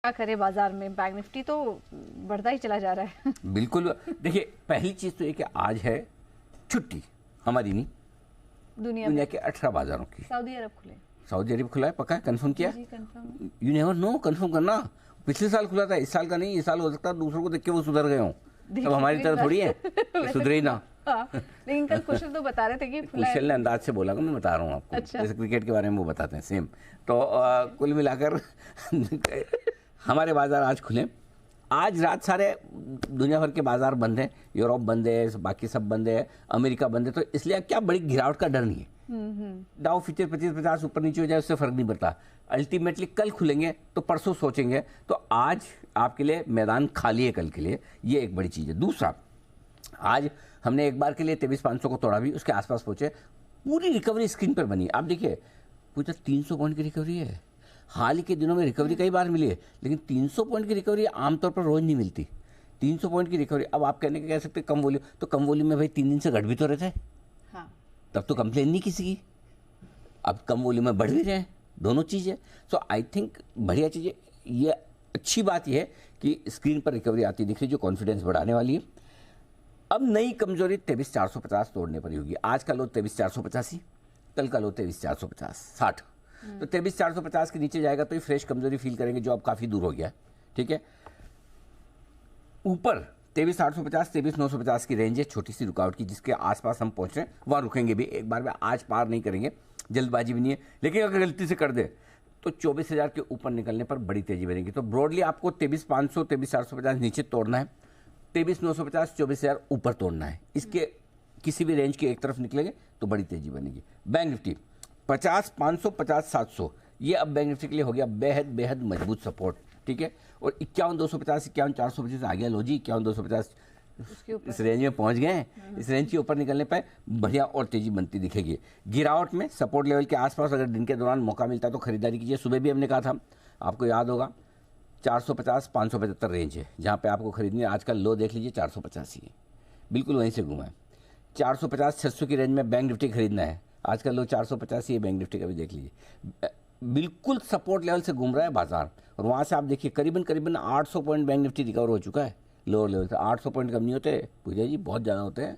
क्या करे बाजार में, बैंक निफ्टी तो बढ़ता ही चला जा रहा है। बिल्कुल। देखिए, पहली चीज तो ये कि आज है छुट्टी, हमारी नहीं, दुनिया के 18 बाजारों की। सऊदी अरब खुले, सऊदी अरब खुला है, पक्का है, कंफर्म किया? जी confirm. You never know, confirm करना। पिछले साल खुला था, इस साल का नहीं। इस साल हो सकता है दूसरों को देख के वो सुधर गए हों, अब हमारी तरह थोड़ी है सुधरे ही ना। हाँ, लेकिन कल कुशल तो बता रहे थे कि कुशल ने अंदाज से बोला, मैं बता रहा हूँ आपको। अच्छा। जैसे क्रिकेट के बारे में वो बताते हैं सेम। तो कुल मिलाकर हमारे बाजार आज खुले। आज रात सारे दुनिया भर के बाजार बंद हैं, यूरोप बंद है, बाकी सब बंद है, अमेरिका बंद है। तो इसलिए क्या बड़ी गिरावट का डर नहीं है। डाउ फ्यूचर 25-50 ऊपर नीचे हो जाए उससे फर्क नहीं पड़ता। अल्टीमेटली कल खुलेंगे तो परसों सोचेंगे। तो आज आपके लिए मैदान खाली है कल के लिए, ये एक बड़ी चीज़ है। दूसरा, आज हमने एक बार के लिए 23,500 को तोड़ा, भी उसके आसपास पहुंचे। पूरी रिकवरी स्क्रीन पर बनी। आप देखिए, पूरी 300 पॉइंट की रिकवरी है। हाल ही के दिनों में रिकवरी कई बार मिली है, लेकिन 300 पॉइंट की रिकवरी आमतौर पर रोज नहीं मिलती। 300 पॉइंट की रिकवरी, अब आप कहने के कह सकते कम वॉल्यूम, तो कम वॉल्यूम में भाई 3 दिन से घट भी तो रहे थे। हाँ। तब तो कंप्लेन नहीं किसी की। अब कम वॉल्यूम में बढ़ भी रहे हैं, दोनों चीज़ें। सो आई थिंक बढ़िया चीज़ें। ये अच्छी बात यह है कि स्क्रीन पर रिकवरी आती दिख रही, जो कॉन्फिडेंस बढ़ाने वाली है। अब नई कमजोरी 23,450 तोड़ने पर ही होगी। आज का लो 23,485, कल का लो 23,450, 60। तो 23,450 के नीचे जाएगा तो ये फ्रेश कमजोरी फील करेंगे, जो अब काफी दूर हो गया है। ठीक है, ऊपर 23,850, 23,950 की रेंज है, छोटी सी रुकावट की, जिसके आसपास हम पहुंच रहे हैं, वहां रुकेंगे भी। एक बार में आज पार नहीं करेंगे, जल्दबाजी भी नहीं है, लेकिन अगर गलती से कर दे तो 24,000 के ऊपर निकलने पर बड़ी तेजी बनेगी। तो ब्रॉडली आपको 23,500, 23,450 नीचे तोड़ना है, 23,950, 24,000 ऊपर तोड़ना है। इसके किसी भी रेंज के एक तरफ निकलेंगे तो बड़ी तेजी बनेगी। बैंक निफ्टी 50,500, 50,700, ये अब बैंक निफ्टी के लिए हो गया बेहद बेहद मजबूत सपोर्ट। ठीक है, और 51,250, 51,425 आ गया। लो जी, 51,250 इस रेंज में पहुंच गए हैं। इस रेंज के ऊपर निकलने पर बढ़िया और तेजी बनती दिखेगी। गिरावट में सपोर्ट लेवल के आसपास अगर दिन के दौरान मौका मिलता है तो खरीदारी कीजिए। सुबह भी हमने कहा था, आपको याद होगा, 450, 575 रेंज है जहाँ पे आपको खरीदनी है। आज का लो देख लीजिए 485 है, बिल्कुल वहीं से घुमा है। 450, 600 की रेंज में बैंक निफ्टी खरीदना है। आज का लो 485 है, बैंक निफ्टी का भी देख लीजिए, बिल्कुल सपोर्ट लेवल से घूम रहा है बाजार। और वहाँ से आप देखिए करीबन 800 पॉइंट बैंक निफ्टी रिकवर हो चुका है लोअर लेवल से। 800 पॉइंट कम नहीं होते पूजा जी, बहुत ज़्यादा होते हैं।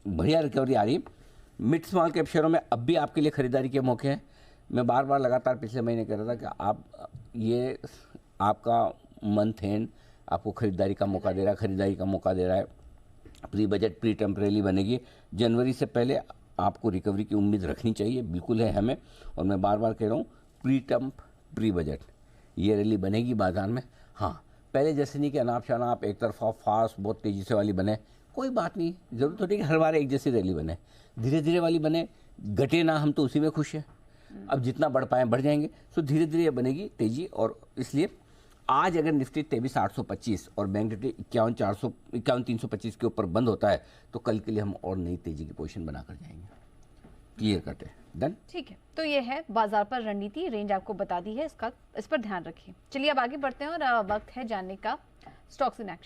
बढ़िया रिकवरी आ रही। मिड स्मॉल कैप शेयरों में अब भी आपके लिए खरीदारी के मौके हैं। मैं बार बार लगातार पिछले महीने कह रहा था कि आप ये आपका मंथ एंड आपको खरीदारी का मौका दे रहा है, खरीदारी का मौका दे रहा है। प्री बजट प्री टेम्परेरी बनेगी। जनवरी से पहले आपको रिकवरी की उम्मीद रखनी चाहिए, बिल्कुल है हमें। और मैं बार बार कह रहा हूँ, प्री टेम्प प्री बजट ये रैली बनेगी बाजार में। हाँ, पहले जैसे नहीं कि अनाप शनाप एक तरफा फास्ट बहुत तेज़ी से वाली बने, कोई बात नहीं। जरूरत होती है कि हर बार एक जैसी रैली बने, धीरे धीरे वाली बने, घटे ना, हम तो उसी में खुश हैं। अब जितना बढ़ पाए बढ़ जाएंगे। सो धीरे धीरे बनेगी तेजी। और इसलिए आज अगर निफ्टी 23,825 और बैंक निफ्टी 51,325 के ऊपर बंद होता है तो कल के लिए हम और नई तेजी की पोजीशन बनाकर जाएंगे। क्लियर कट है, डन। ठीक है, तो ये है बाजार पर रणनीति, रेंज आपको बता दी है, इस पर ध्यान रखिए। चलिए अब आगे बढ़ते हैं और वक्त है जानने का स्टॉक्स इन एक्शन।